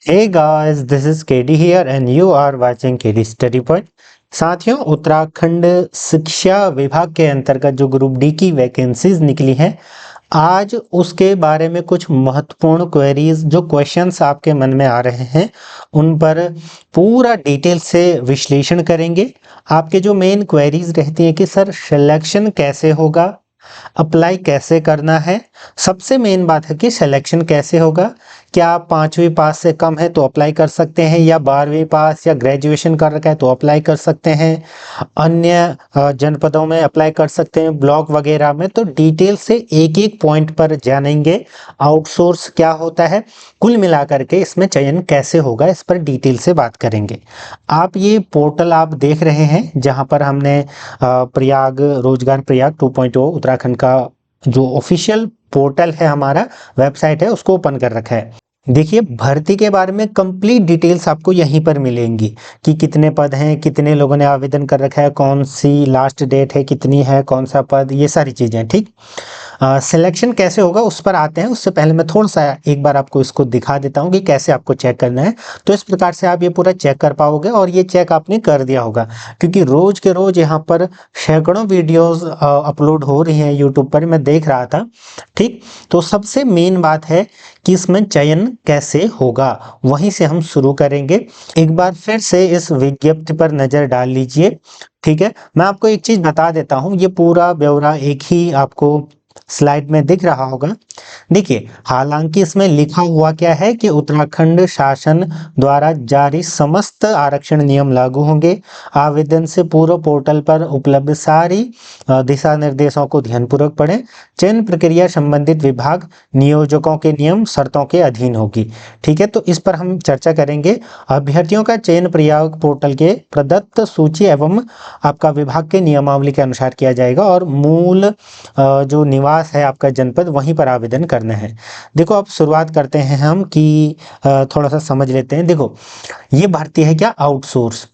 Hey guys, this is KD here and you are watching KD Study Point। साथियों, उत्तराखंड शिक्षा विभाग के अंतर्गत जो ग्रुप डी की वैकेंसीज निकली हैं, आज उसके बारे में कुछ महत्वपूर्ण क्वेरीज जो क्वेश्चंस आपके मन में आ रहे हैं उन पर पूरा डिटेल से विश्लेषण करेंगे। आपके जो मेन क्वेरीज रहती हैं कि सर सिलेक्शन कैसे होगा, अप्लाई कैसे करना है। सबसे मेन बात है कि सिलेक्शन कैसे होगा, क्या आप 5वीं पास से कम है तो अप्लाई कर सकते हैं, या 12वीं पास या ग्रेजुएशन कर रखा है तो अप्लाई कर सकते हैं, अन्य जनपदों में अप्लाई कर सकते हैं, ब्लॉक वगैरह में। तो डिटेल से एक एक पॉइंट पर जानेंगे। आउटसोर्स क्या होता है, कुल मिलाकर के इसमें चयन कैसे होगा, इस पर डिटेल से बात करेंगे। आप ये पोर्टल आप देख रहे हैं जहां पर हमने प्रयाग रोजगार प्रयाग 2.0 उत्तराखंड का जो ऑफिशियल पोर्टल है, हमारा वेबसाइट है, उसको ओपन कर रखा है। देखिए, भर्ती के बारे में कंप्लीट डिटेल्स आपको यहीं पर मिलेंगी कि कितने पद हैं, कितने लोगों ने आवेदन कर रखा है, कौन सी लास्ट डेट है, कितनी है, कौन सा पद, ये सारी चीज़ें। ठीक, सिलेक्शन कैसे होगा उस पर आते हैं। उससे पहले मैं थोड़ा सा एक बार आपको इसको दिखा देता हूँ कि कैसे आपको चेक करना है। तो इस प्रकार से आप ये पूरा चेक कर पाओगे, और ये चेक आपने कर दिया होगा क्योंकि रोज के रोज यहाँ पर सैकड़ों वीडियोस अपलोड हो रही हैं यूट्यूब पर, मैं देख रहा था। ठीक, तो सबसे मेन बात है कि इसमें चयन कैसे होगा, वहीं से हम शुरू करेंगे। एक बार फिर से इस विज्ञप्ति पर नजर डाल लीजिए। ठीक है, मैं आपको एक चीज बता देता हूँ, ये पूरा ब्यौरा एक ही आपको स्लाइड में दिख रहा होगा। देखिए, हालांकि इसमें लिखा हुआ क्या है कि उत्तराखंड शासन द्वारा जारी समस्त आरक्षण नियम लागू होंगे। आवेदन से पूर्व पोर्टल पर उपलब्ध सारी दिशा निर्देशों को ध्यानपूर्वक पढ़ें। चयन प्रक्रिया संबंधित विभाग नियोजकों के नियम शर्तों के अधीन होगी। ठीक है, तो इस पर हम चर्चा करेंगे। अभ्यर्थियों का चयन प्रयाग पोर्टल के प्रदत्त सूची एवं आपका विभाग के नियमावली के अनुसार किया जाएगा, और मूल जो निवास है आपका जनपद, वहीं पर आवेदन करना है। देखो, अब शुरुआत करते हैं हम कि थोड़ा सा समझ लेते हैं। देखो, ये भर्ती है क्या, आउटसोर्स,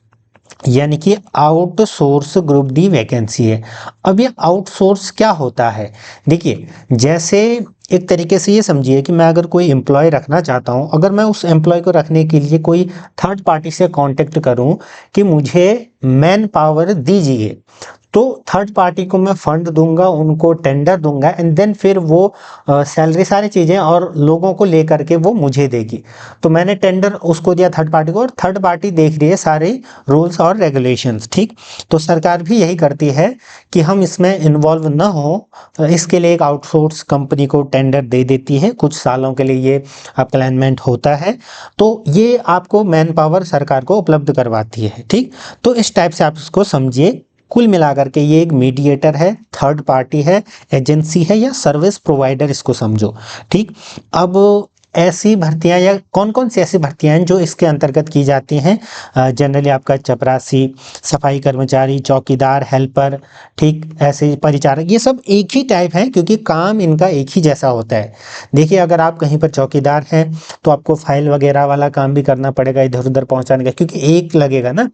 यानी कि आउटसोर्स ग्रुप डी वैकेंसी है। अब ये आउटसोर्स क्या होता है, देखिए, जैसे एक तरीके से ये समझिए कि मैं अगर कोई एम्प्लॉय रखना चाहता हूँ, अगर मैं उस एम्प्लॉय को रखने के लिए कोई थर्ड पार्टी से कांटेक्ट करूँ कि मुझे मैन पावर दीजिए, तो थर्ड पार्टी को मैं फंड दूंगा, उनको टेंडर दूंगा, एंड देन फिर वो सैलरी सारी चीज़ें और लोगों को लेकर के वो मुझे देगी। तो मैंने टेंडर उसको दिया थर्ड पार्टी को, और थर्ड पार्टी देख रही है सारे रूल्स और रेगुलेशंस। ठीक, तो सरकार भी यही करती है कि हम इसमें इन्वॉल्व ना हो, तो इसके लिए एक आउटसोर्स कंपनी को टेंडर दे देती है। कुछ सालों के लिए ये आपका अलाइनमेंट होता है, तो ये आपको मैन पावर सरकार को उपलब्ध करवाती है। ठीक, तो इस टाइप से आप इसको समझिए। कुल मिलाकर के ये एक मीडिएटर है, थर्ड पार्टी है, एजेंसी है, या सर्विस प्रोवाइडर, इसको समझो। ठीक, अब ऐसी भर्तियां या कौन कौन सी ऐसी भर्तियां हैं जो इसके अंतर्गत की जाती हैं, जनरली आपका चपरासी, सफाई कर्मचारी, चौकीदार, हेल्पर, ठीक, ऐसे परिचारक, ये सब एक ही टाइप है क्योंकि काम इनका एक ही जैसा होता है। देखिए, अगर आप कहीं पर चौकीदार हैं तो आपको फाइल वगैरह वाला काम भी करना पड़ेगा, इधर उधर पहुंचाने का, क्योंकि एक लगेगा ना।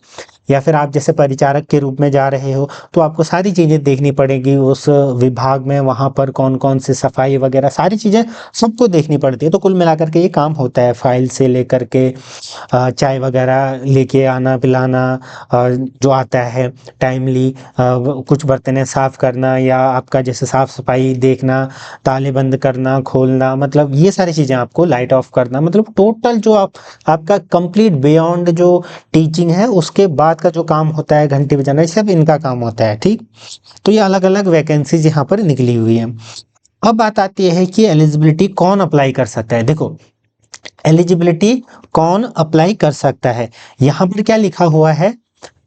या फिर आप जैसे परिचारक के रूप में जा रहे हो तो आपको सारी चीज़ें देखनी पड़ेगी उस विभाग में, वहाँ पर कौन कौन से सफाई वगैरह सारी चीज़ें सबको देखनी पड़ती है। तो कुल मिलाकर के ये काम होता है, फाइल से लेकर के चाय वगैरह लेके आना, पिलाना, जो आता है टाइमली, कुछ बर्तनें साफ करना, या आपका जैसे साफ सफाई देखना, ताले बंद करना खोलना, मतलब ये सारी चीज़ें आपको लाइट ऑफ करना, मतलब टोटल जो आपका कंप्लीट बियॉन्ड जो टीचिंग है उसके बाद का जो काम होता है, घंटी बजाना, ये सब इनका काम होता है। ठीक, तो ये अलग अलग वैकेंसीज यहाँ पर निकली हुई है। अब बात आती है कि एलिजिबिलिटी कौन अप्लाई कर सकता है। देखो, एलिजिबिलिटी कौन अप्लाई कर सकता है, यहाँ पर क्या लिखा हुआ है,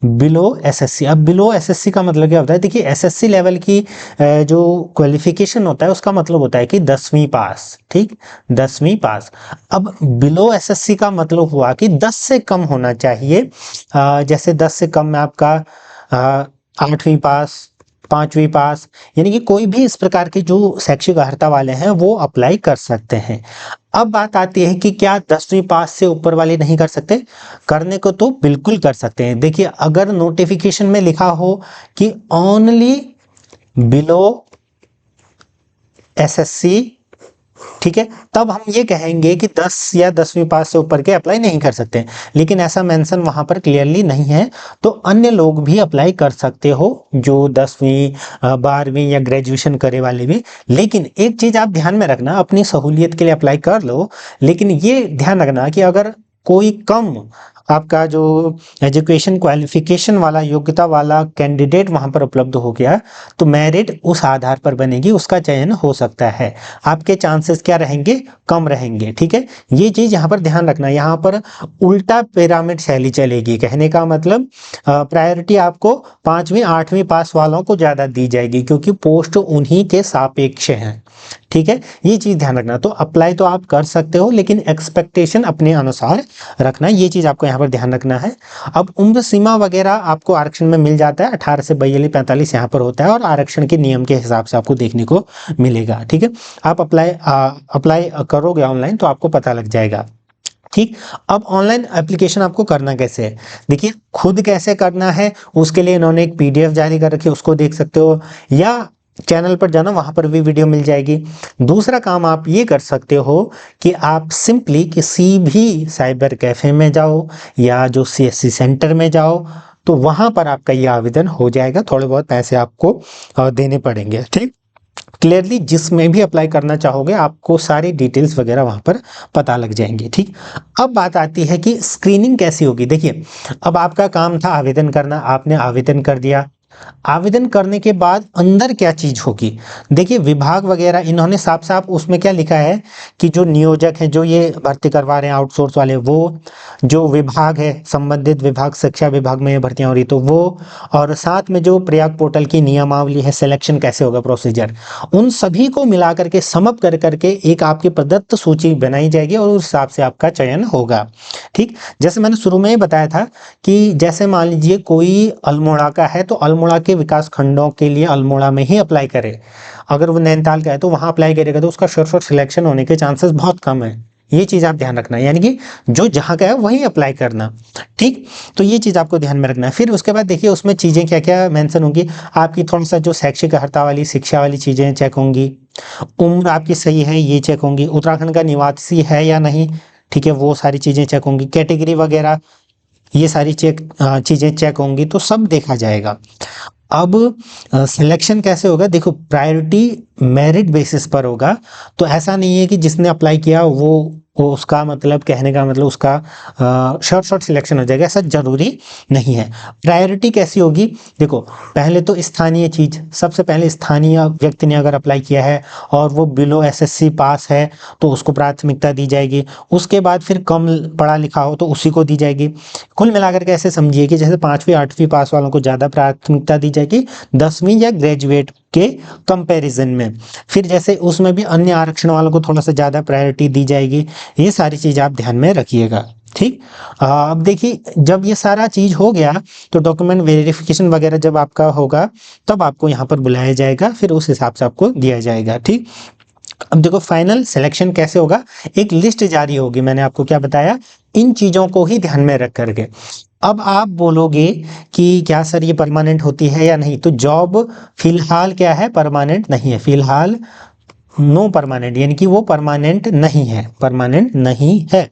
बिलो एसएससी। अब बिलो एसएससी का मतलब क्या होता है, देखिए, एसएससी लेवल की जो क्वालिफिकेशन होता है उसका मतलब होता है कि 10वीं पास। ठीक, 10वीं पास। अब बिलो एसएससी का मतलब हुआ कि 10 से कम होना चाहिए। जैसे 10 से कम में आपका 8वीं पास, 5वीं पास, यानी कि कोई भी इस प्रकार के जो शैक्षिक अर्हता वाले हैं वो अप्लाई कर सकते हैं। अब बात आती है कि क्या 10वीं पास से ऊपर वाले नहीं कर सकते, करने को तो बिल्कुल कर सकते हैं। देखिए, अगर नोटिफिकेशन में लिखा हो कि ओनली बिलो एसएससी ठीक है, तब हम ये कहेंगे कि 10 या 10वीं पास से ऊपर के अप्लाई नहीं कर सकते, लेकिन ऐसा मेंशन वहां पर क्लियरली नहीं है। तो अन्य लोग भी अप्लाई कर सकते हो, जो 10वीं 12वीं या ग्रेजुएशन करे वाले भी। लेकिन एक चीज आप ध्यान में रखना, अपनी सहूलियत के लिए अप्लाई कर लो, लेकिन ये ध्यान रखना कि अगर कोई कम आपका जो एजुकेशन क्वालिफिकेशन वाला, योग्यता वाला कैंडिडेट वहां पर उपलब्ध हो गया, तो मेरिट उस आधार पर बनेगी, उसका चयन हो सकता है। आपके चांसेस क्या रहेंगे? कम रहेंगे। ठीक है, ये चीज यहाँ पर ध्यान रखना। यहाँ पर उल्टा पिरामिड शैली चलेगी, कहने का मतलब प्रायोरिटी आपको 5वीं 8वीं पास वालों को ज्यादा दी जाएगी, क्योंकि पोस्ट उन्हीं के सापेक्ष हैं। ठीक है, ये चीज ध्यान रखना। तो अप्लाई तो आप कर सकते हो, लेकिन एक्सपेक्टेशन अपने अनुसार रखना, ये चीज आपको यहाँ पर ध्यान रखना है। अब उम्र सीमा वगैरह आपको आरक्षण में मिल जाता है, 18 से 42 45 यहाँ पर होता है, और आरक्षण के नियम के हिसाब से आपको देखने को मिलेगा। ठीक है, आप अप्लाई करोगे ऑनलाइन तो आपको पता लग जाएगा। ठीक, अब ऑनलाइन एप्लीकेशन आपको करना कैसे है? देखिए, खुद कैसे करना है उसके लिए इन्होंने एक पीडीएफ जारी कर रखी है, उसको देख सकते हो, या चैनल पर जाना, वहां पर भी वीडियो मिल जाएगी। दूसरा काम आप ये कर सकते हो कि आप सिंपली किसी भी साइबर कैफे में जाओ या जो सीएससी सेंटर में जाओ, तो वहां पर आपका ये आवेदन हो जाएगा। थोड़े बहुत पैसे आपको देने पड़ेंगे। ठीक, क्लियरली जिसमें भी अप्लाई करना चाहोगे आपको सारी डिटेल्स वगैरह वहां पर पता लग जाएंगी। ठीक, अब बात आती है कि स्क्रीनिंग कैसी होगी। देखिए, अब आपका काम था आवेदन करना, आपने आवेदन कर दिया। आवेदन करने के बाद अंदर क्या चीज होगी? देखिए, विभाग वगैरह इन्होंने साफ साफ उसमें क्या लिखा है कि जो नियोजक हैं, जो ये भर्ती करवा रहे हैं आउटसोर्स वाले, वो जो विभाग है, संबंधित विभाग, शिक्षा विभाग में ये भर्तियां हो रही, तो वो, और साथ में जो प्रयाग पोर्टल की नियमावली है, सिलेक्शन कैसे होगा, प्रोसीजर, उन सभी को मिला करके समअप कर करके एक आपकी प्रदत्त सूची बनाई जाएगी, और उस हिसाब से आपका चयन होगा। ठीक, जैसे मैंने शुरू में ही बताया था कि जैसे मान लीजिए कोई अल्मोड़ा का है, तो अल्मोड़ा के विकास खंडों के लिए अल्मोड़ा में ही अप्लाई करे। अगर वो नैनीताल का है तो वहां अप्लाई करेगा, तो उसका श्योर सिलेक्शन होने के चांसेस बहुत कम है। ये चीज आप ध्यान रखना, यानी कि जो जहां का है वहीं अप्लाई करना। ठीक, तो ये चीज आपको ध्यान में रखना है। फिर उसके बाद देखिए उसमें चीजें क्या क्या मेंशन होंगी। आपकी थोड़ा सा जो शैक्षिक अर्हता वाली, शिक्षा वाली चीजें चेक होंगी। उम्र आपकी सही है ये चेक होंगी। उत्तराखंड का निवासी है या नहीं, ठीक है, वो सारी चीजें चेक होंगी। कैटेगरी वगैरह ये सारी चीजें चेक होंगी, तो सब देखा जाएगा। अब सिलेक्शन कैसे होगा? देखो, प्रायोरिटी मेरिट बेसिस पर होगा। तो ऐसा नहीं है कि जिसने अप्लाई किया वो उसका मतलब, कहने का मतलब उसका शॉर्ट सिलेक्शन हो जाएगा, ऐसा जरूरी नहीं है। प्रायोरिटी कैसी होगी? देखो, पहले तो स्थानीय चीज, सबसे पहले स्थानीय व्यक्ति ने अगर अप्लाई किया है और वो बिलो एसएससी पास है, तो उसको प्राथमिकता दी जाएगी। उसके बाद फिर कम पढ़ा लिखा हो तो उसी को दी जाएगी। कुल मिलाकर के ऐसे समझिए कि जैसे 5वीं 8वीं पास वालों को ज्यादा प्राथमिकता दी जाएगी 10वीं या ग्रेजुएट के कंपैरिजन में। फिर जैसे उसमें भी अन्य आरक्षण वालों को थोड़ा सा ज्यादा प्रायोरिटी दी जाएगी। ये सारी चीज आप ध्यान में रखिएगा। ठीक, अब देखिए, जब ये सारा चीज हो गया तो डॉक्यूमेंट वेरिफिकेशन वगैरह जब आपका होगा, तब आपको यहाँ पर बुलाया जाएगा, फिर उस हिसाब से आपको दिया जाएगा। ठीक, अब देखो फाइनल सिलेक्शन कैसे होगा। एक लिस्ट जारी होगी, मैंने आपको क्या बताया, इन चीजों को ही ध्यान में रख करके। अब आप बोलोगे कि क्या सर ये परमानेंट होती है या नहीं? तो जॉब फिलहाल क्या है, परमानेंट नहीं है फिलहाल, नो परमानेंट, यानी कि वो परमानेंट नहीं है, परमानेंट नहीं है।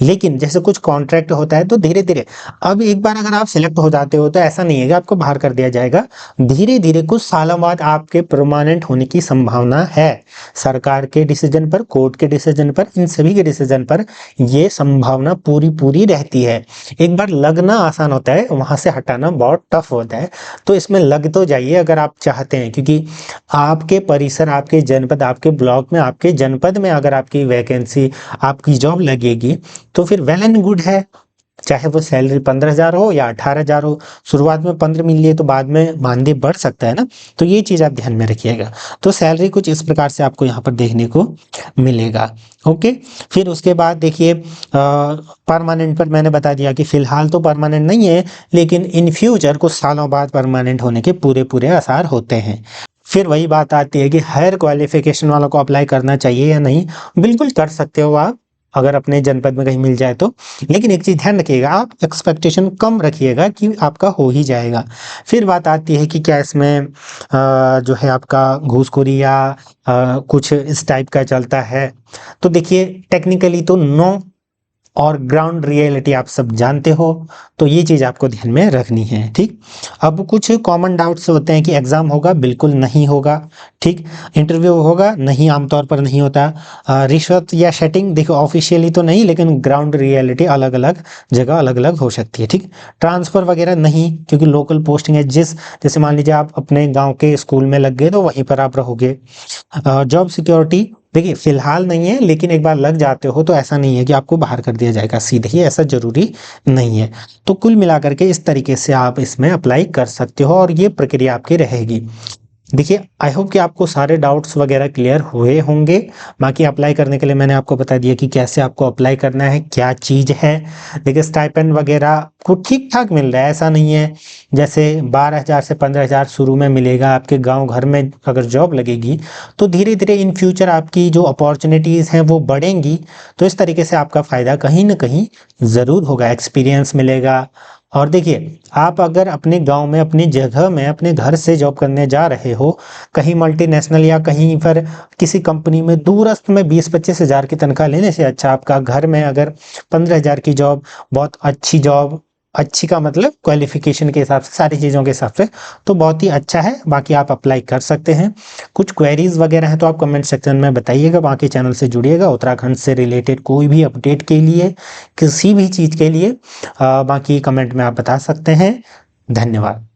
लेकिन जैसे कुछ कॉन्ट्रैक्ट होता है तो धीरे धीरे, अब एक बार अगर आप सिलेक्ट हो जाते हो तो ऐसा नहीं है कि आपको बाहर कर दिया जाएगा। धीरे धीरे कुछ सालों बाद आपके परमानेंट होने की संभावना है। सरकार के डिसीजन पर, कोर्ट के डिसीजन पर, इन सभी के डिसीजन पर ये संभावना पूरी पूरी रहती है। एक बार लगना आसान होता है, वहां से हटाना बहुत टफ होता है। तो इसमें लग तो जाइए अगर आप चाहते हैं, क्योंकि आपके परिसर, आपके जनपद, आपके ब्लॉक में, आपके जनपद में अगर आपकी वैकेंसी, आपकी जॉब लगेगी, तो फिर वेल एंड गुड है। चाहे वो सैलरी 15,000 हो या 18,000 हो, शुरुआत में 15 मिल लिए तो बाद में मानदेय बढ़ सकता है ना। तो ये चीज आप ध्यान में रखिएगा। तो सैलरी कुछ इस प्रकार से आपको यहाँ पर देखने को मिलेगा। ओके, फिर उसके बाद देखिए परमानेंट पर मैंने बता दिया कि फिलहाल तो परमानेंट नहीं है, लेकिन इन फ्यूचर कुछ सालों बाद परमानेंट होने के पूरे पूरे आसार होते हैं। फिर वही बात आती है कि हायर क्वालिफिकेशन वालों को अप्लाई करना चाहिए या नहीं। बिल्कुल कर सकते हो आप, अगर अपने जनपद में कहीं मिल जाए तो। लेकिन एक चीज़ ध्यान रखिएगा, आप एक्सपेक्टेशन कम रखिएगा कि आपका हो ही जाएगा। फिर बात आती है कि क्या इसमें जो है आपका घूसखोरी या कुछ इस टाइप का चलता है। तो देखिए टेक्निकली तो नो, और ग्राउंड रियलिटी आप सब जानते हो, तो ये चीज़ आपको ध्यान में रखनी है। ठीक, अब कुछ कॉमन डाउट्स होते हैं कि एग्ज़ाम होगा, बिल्कुल नहीं होगा। ठीक, इंटरव्यू होगा, नहीं, आमतौर पर नहीं होता। रिश्वत या सेटिंग, देखो ऑफिशियली तो नहीं, लेकिन ग्राउंड रियलिटी अलग अलग जगह अलग अलग हो सकती है। ठीक, ट्रांसफ़र वगैरह नहीं, क्योंकि लोकल पोस्टिंग है। जैसे मान लीजिए आप अपने गाँव के स्कूल में लग गए तो वहीं पर आप रहोगे। जॉब सिक्योरिटी देखिए फिलहाल नहीं है, लेकिन एक बार लग जाते हो तो ऐसा नहीं है कि आपको बाहर कर दिया जाएगा सीधे ही, ऐसा जरूरी नहीं है। तो कुल मिलाकर के इस तरीके से आप इसमें अप्लाई कर सकते हो और ये प्रक्रिया आपकी रहेगी। देखिए आई होप कि आपको सारे डाउट्स वगैरह क्लियर हुए होंगे। बाकी अप्लाई करने के लिए मैंने आपको बता दिया कि कैसे आपको अप्लाई करना है, क्या चीज़ है। देखिए स्टाइपेंड वगैरह को ठीक ठाक मिल रहा है, ऐसा नहीं है जैसे 12,000 से 15,000 शुरू में मिलेगा। आपके गांव घर में अगर जॉब लगेगी तो धीरे धीरे इन फ्यूचर आपकी जो अपॉर्चुनिटीज़ हैं वो बढ़ेंगी। तो इस तरीके से आपका फ़ायदा कहीं ना कहीं ज़रूर होगा, एक्सपीरियंस मिलेगा। और देखिए आप अगर अपने गांव में, अपनी जगह में, अपने घर से जॉब करने जा रहे हो, कहीं मल्टीनेशनल या कहीं पर किसी कंपनी में दूरस्थ में 20-25 हज़ार की तनख्वाह लेने से अच्छा आपका घर में अगर 15,000 की जॉब, बहुत अच्छी जॉब, अच्छी का मतलब क्वालिफिकेशन के हिसाब से, सारी चीज़ों के हिसाब से, तो बहुत ही अच्छा है। बाकी आप अप्लाई कर सकते हैं। कुछ क्वेरीज वगैरह हैं तो आप कमेंट सेक्शन में बताइएगा। बाकी चैनल से जुड़िएगा, उत्तराखंड से रिलेटेड कोई भी अपडेट के लिए, किसी भी चीज़ के लिए बाकी कमेंट में आप बता सकते हैं। धन्यवाद।